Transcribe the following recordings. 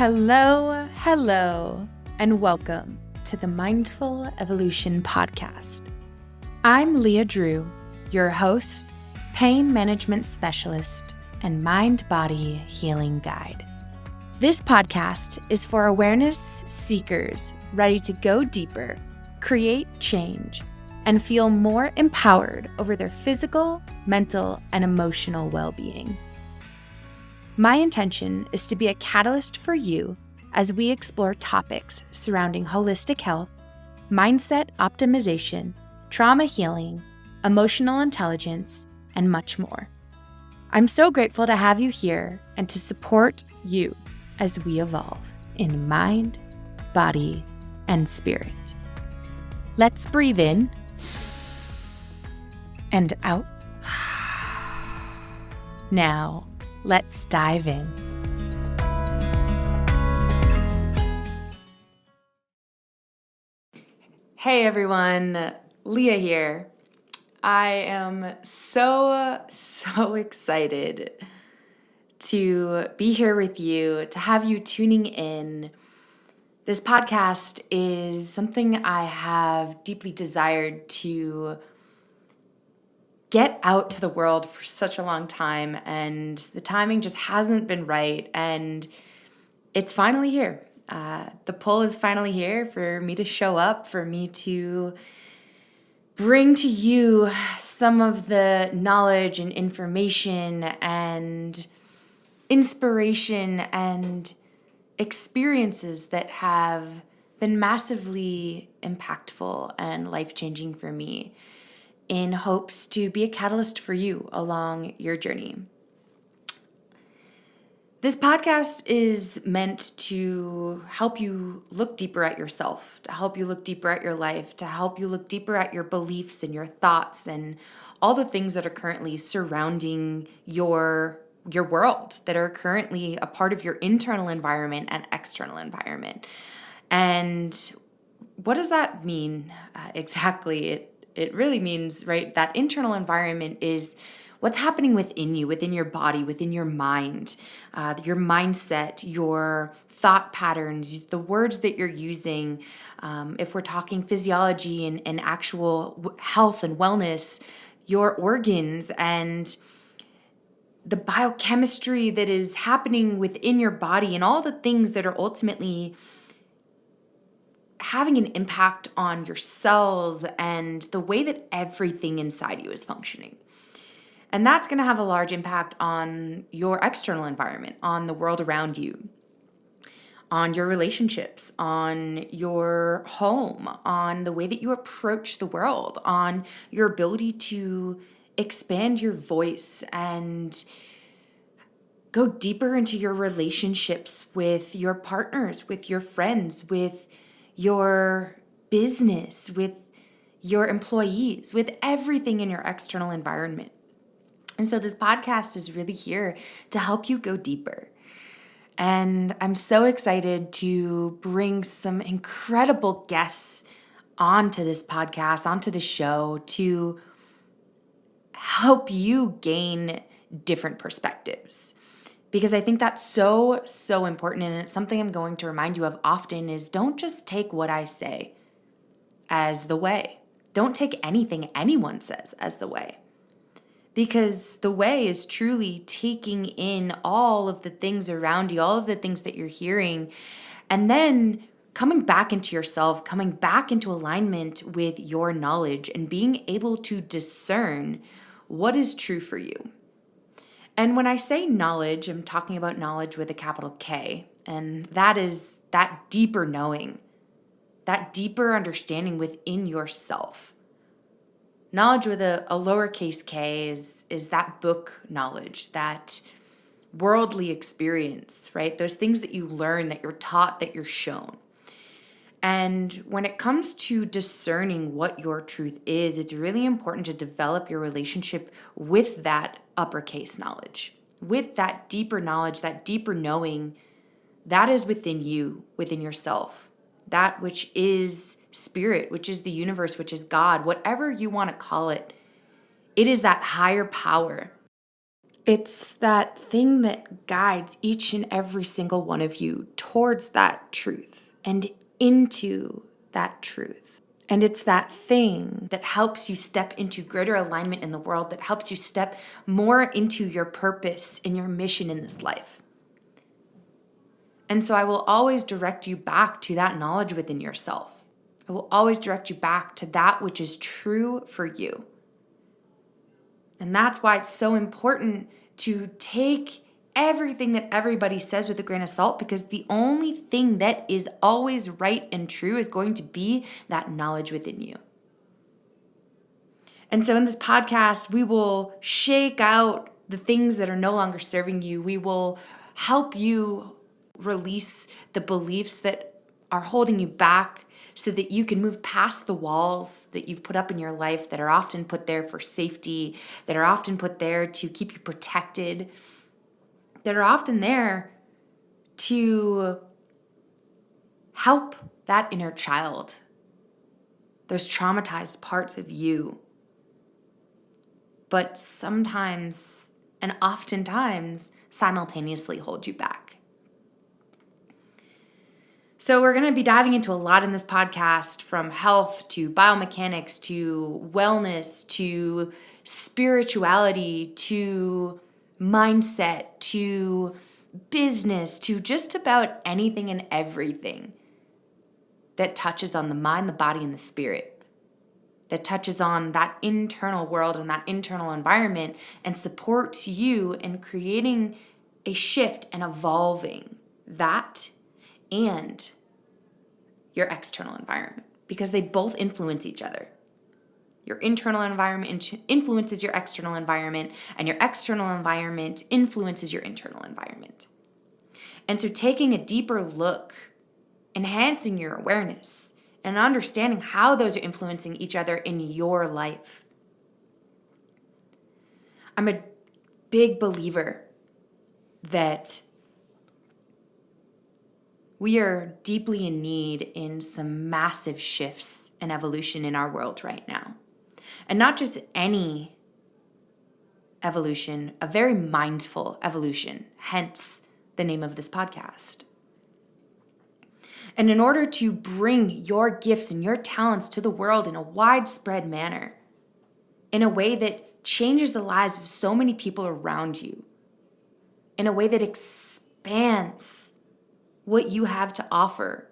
Hello, and welcome to the Mindful Evolution Podcast. I'm Leah Drew, your host, pain management specialist, and mind-body healing guide. This podcast is for awareness seekers ready to go deeper, create change, and feel more empowered over their physical, mental, and emotional well-being. My intention is to be a catalyst for you as we explore topics surrounding holistic health, mindset optimization, trauma healing, emotional intelligence, and much more. I'm so grateful to have you here and to support you as we evolve in mind, body, and spirit. Let's breathe in and out. Now, let's dive in. Hey everyone, Leah here. I am so excited to be here with you, to have you tuning in. This podcast is something I have deeply desired to get out to the world for such a long time, and the timing just hasn't been right, and it's finally here. The pull is finally here for me to show up, for me to bring to you some of the knowledge and information and inspiration and experiences that have been massively impactful and life-changing for me, in hopes to be a catalyst for you along your journey. This podcast is meant to help you look deeper at yourself, to help you look deeper at your life, to help you look deeper at your beliefs and your thoughts and all the things that are currently surrounding your world, that are currently a part of your internal environment and external environment. And what does that mean exactly? It really means, right, that internal environment is what's happening within you, within your body, within your mind, your mindset, your thought patterns, the words that you're using. If we're talking physiology and actual health and wellness, your organs and the biochemistry that is happening within your body and all the things that are ultimately having an impact on your cells and the way that everything inside you is functioning. And that's going to have a large impact on your external environment, on the world around you, on your relationships, on your home, on the way that you approach the world, on your ability to expand your voice and go deeper into your relationships with your partners, with your friends, with your business, with your employees, with everything in your external environment. And so this podcast is really here to help you go deeper. And I'm so excited to bring some incredible guests onto this podcast, onto the show, to help you gain different perspectives. Because I think that's so important, and it's something I'm going to remind you of often, is don't just take what I say as the way. Don't take anything anyone says as the way. Because the way is truly taking in all of the things around you, all of the things that you're hearing, and then coming back into yourself, coming back into alignment with your knowledge and being able to discern what is true for you. And when I say knowledge, I'm talking about knowledge with a capital K, and that is that deeper knowing, that deeper understanding within yourself. Knowledge with a lowercase k is that book knowledge, that worldly experience, right? Those things that you learn, that you're taught, that you're shown. And when it comes to discerning what your truth is, it's really important to develop your relationship with that uppercase knowledge, with that deeper knowledge, that deeper knowing that is within you, within yourself, that which is spirit, which is the universe, which is God, whatever you want to call it. It is that higher power It's that thing that guides each and every single one of you towards that truth and into that truth. And it's that thing that helps you step into greater alignment in the world, that helps you step more into your purpose and your mission in this life. And so I will always direct you back to that knowledge within yourself. I will always direct you back to that which is true for you. And that's why it's so important to take everything that everybody says with a grain of salt, because the only thing that is always right and true is going to be that knowledge within you. And so in this podcast, we will shake out the things that are no longer serving you. We will help you release the beliefs that are holding you back so that you can move past the walls that you've put up in your life that are often put there for safety, that are often put there to keep you protected, that are often there to help that inner child, those traumatized parts of you. But sometimes, and oftentimes, simultaneously hold you back. So we're going to be diving into a lot in this podcast, from health to biomechanics to wellness to spirituality to mindset to business to just about anything and everything that touches on the mind, the body, and the spirit, that touches on that internal world and that internal environment and supports you in creating a shift and evolving that and your external environment, because they both influence each other. Your internal environment influences your external environment, and your external environment influences your internal environment. And so taking a deeper look, enhancing your awareness, and understanding how those are influencing each other in your life. I'm a big believer that we are deeply in need in some massive shifts and evolution in our world right now. And not just any evolution, a very mindful evolution, hence the name of this podcast. And in order to bring your gifts and your talents to the world in a widespread manner, in a way that changes the lives of so many people around you, in a way that expands what you have to offer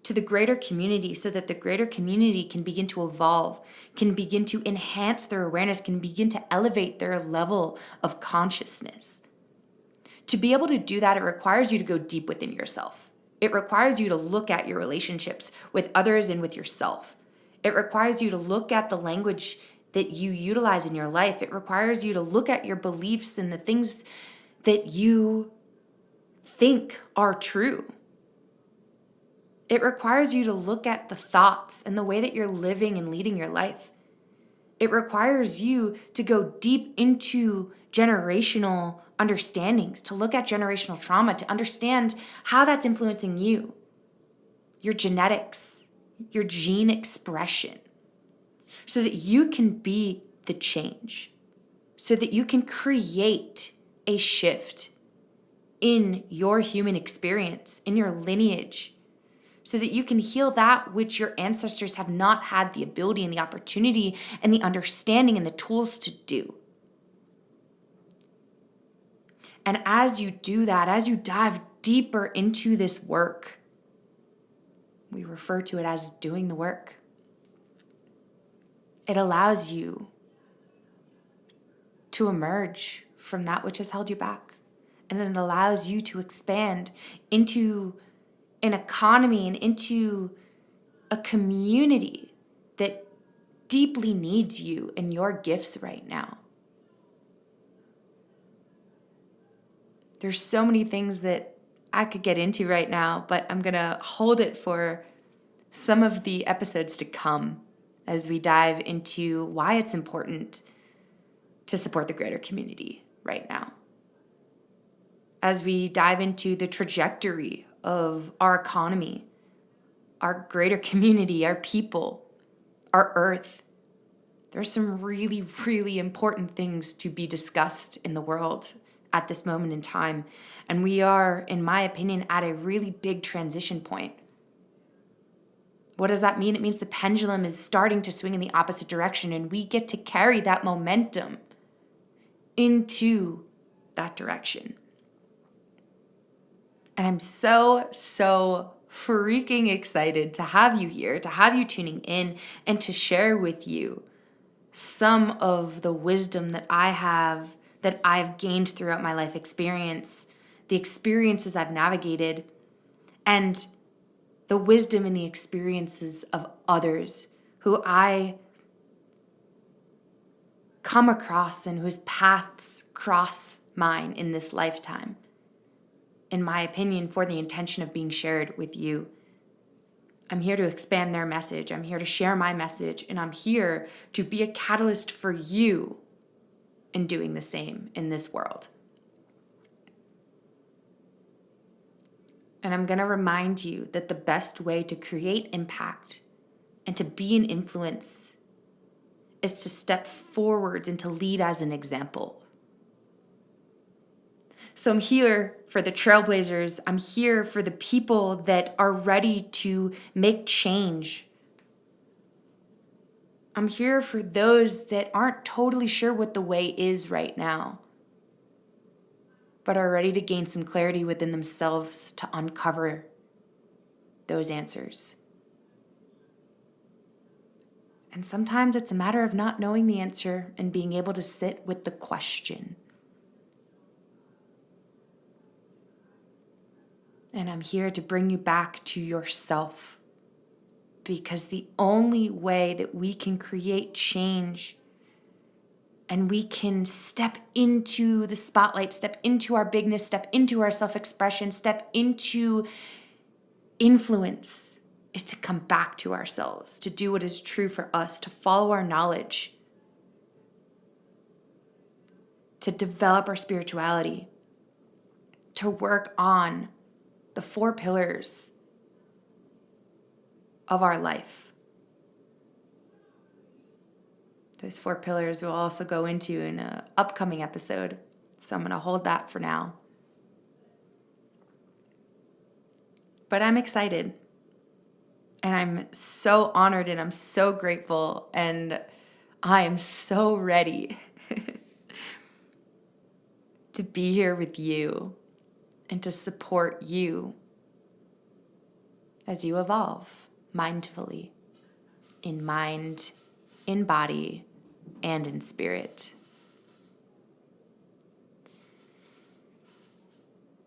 to the greater community, so that the greater community can begin to evolve, can begin to enhance their awareness, can begin to elevate their level of consciousness. To be able to do that, it requires you to go deep within yourself. It requires you to look at your relationships with others and with yourself. It requires you to look at the language that you utilize in your life. It requires you to look at your beliefs and the things that you think are true. It requires you to look at the thoughts and the way that you're living and leading your life. It requires you to go deep into generational understandings, to look at generational trauma, to understand how that's influencing you, your genetics, your gene expression, so that you can be the change, so that you can create a shift in your human experience, in your lineage, so that you can heal that which your ancestors have not had the ability and the opportunity and the understanding and the tools to do. And as you do that, as you dive deeper into this work, we refer to it as doing the work. It allows you to emerge from that which has held you back. And it allows you to expand into an economy and into a community that deeply needs you and your gifts right now. There's so many things that I could get into right now, but I'm going to hold it for some of the episodes to come as we dive into why it's important to support the greater community right now. As we dive into the trajectory of our economy, our greater community, our people, our earth, There's some really, really important things to be discussed in the world at this moment in time. And we are, in my opinion, at a really big transition point. What does that mean? It means the pendulum is starting to swing in the opposite direction, and we get to carry that momentum into that direction. And I'm so freaking excited to have you here, to have you tuning in, and to share with you some of the wisdom that I've gained throughout my life experience, the experiences I've navigated, and the wisdom and the experiences of others who I come across and whose paths cross mine in this lifetime. In my opinion, for the intention of being shared with you. I'm here to expand their message. I'm here to share my message, and I'm here to be a catalyst for you in doing the same in this world. And I'm going to remind you that the best way to create impact and to be an influence is to step forwards and to lead as an example. So I'm here for the trailblazers. I'm here for the people that are ready to make change. I'm here for those that aren't totally sure what the way is right now, but are ready to gain some clarity within themselves to uncover those answers. And sometimes it's a matter of not knowing the answer and being able to sit with the question. And I'm here to bring you back to yourself, because the only way that we can create change and we can step into the spotlight, step into our bigness, step into our self-expression, step into influence is to come back to ourselves, to do what is true for us, to follow our knowledge, to develop our spirituality, to work on the 4 pillars of our life. Those 4 pillars we'll also go into in an upcoming episode, so I'm going to hold that for now. But I'm excited, and I'm so honored, and I'm so grateful, and I am so ready to be here with you and to support you as you evolve mindfully, in mind, in body, and in spirit.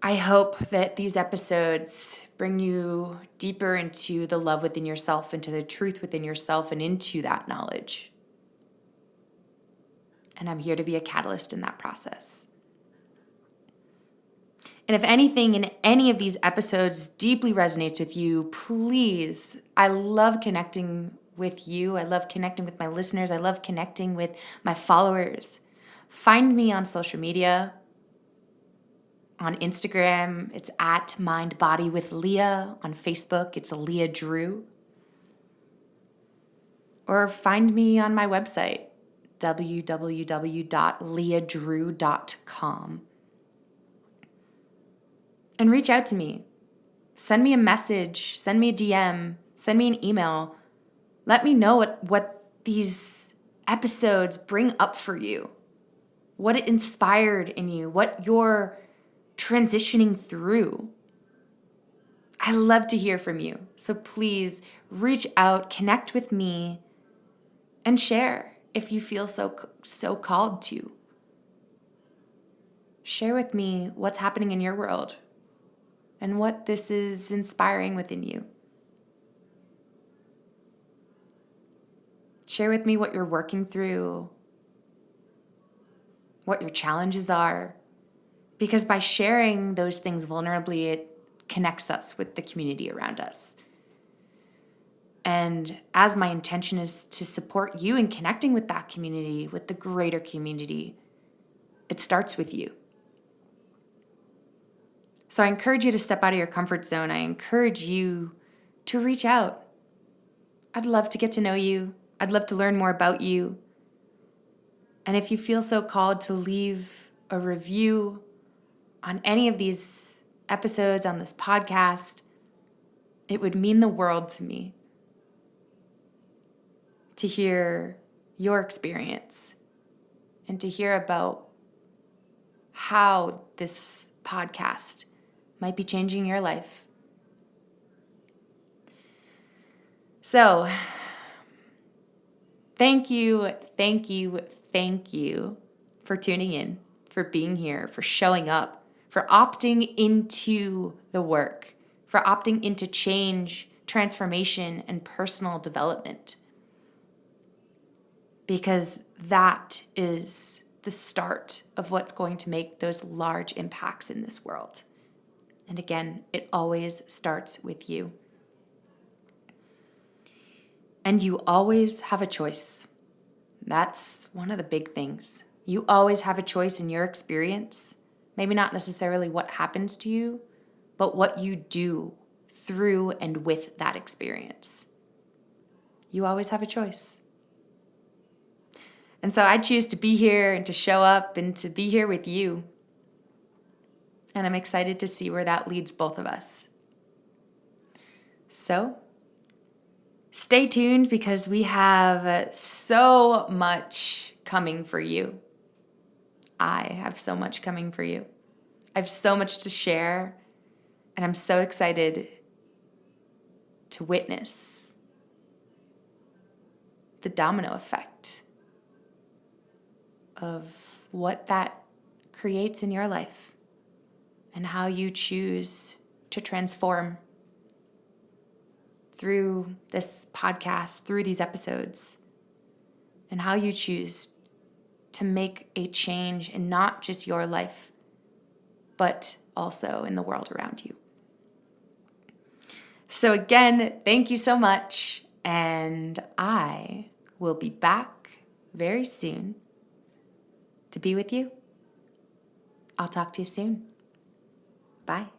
I hope that these episodes bring you deeper into the love within yourself, into the truth within yourself, and into that knowledge. And I'm here to be a catalyst in that process. And if anything in any of these episodes deeply resonates with you, please, I love connecting with you. I love connecting with my listeners. I love connecting with my followers. Find me on social media. On Instagram, it's at Mind Body with Leah. On Facebook, it's Leah Drew. Or find me on my website, www.leahdrew.com. And reach out to me. Send me a message, send me a DM, send me an email. Let me know what these episodes bring up for you, what it inspired in you, what you're transitioning through. I love to hear from you. So please reach out, connect with me, and share if you feel so called to. Share with me what's happening in your world and what this is inspiring within you. Share with me what you're working through, what your challenges are, because by sharing those things vulnerably, it connects us with the community around us. And as my intention is to support you in connecting with that community, with the greater community, it starts with you. So I encourage you to step out of your comfort zone. I encourage you to reach out. I'd love to get to know you. I'd love to learn more about you. And if you feel so called to leave a review on any of these episodes on this podcast, it would mean the world to me to hear your experience and to hear about how this podcast might be changing your life. So, thank you for tuning in, for being here, for showing up, for opting into the work, for opting into change, transformation, and personal development. Because that is the start of what's going to make those large impacts in this world. And again, it always starts with you. And you always have a choice. That's one of the big things. You always have a choice in your experience. Maybe not necessarily what happens to you, but what you do through and with that experience. You always have a choice. And so I choose to be here and to show up and to be here with you. And I'm excited to see where that leads both of us. So, stay tuned because we have so much coming for you. I have so much coming for you. I have so much to share, and I'm so excited to witness the domino effect of what that creates in your life and how you choose to transform through this podcast, through these episodes, and how you choose to make a change in not just your life, but also in the world around you. So again, thank you so much, and I will be back very soon to be with you. I'll talk to you soon. Bye.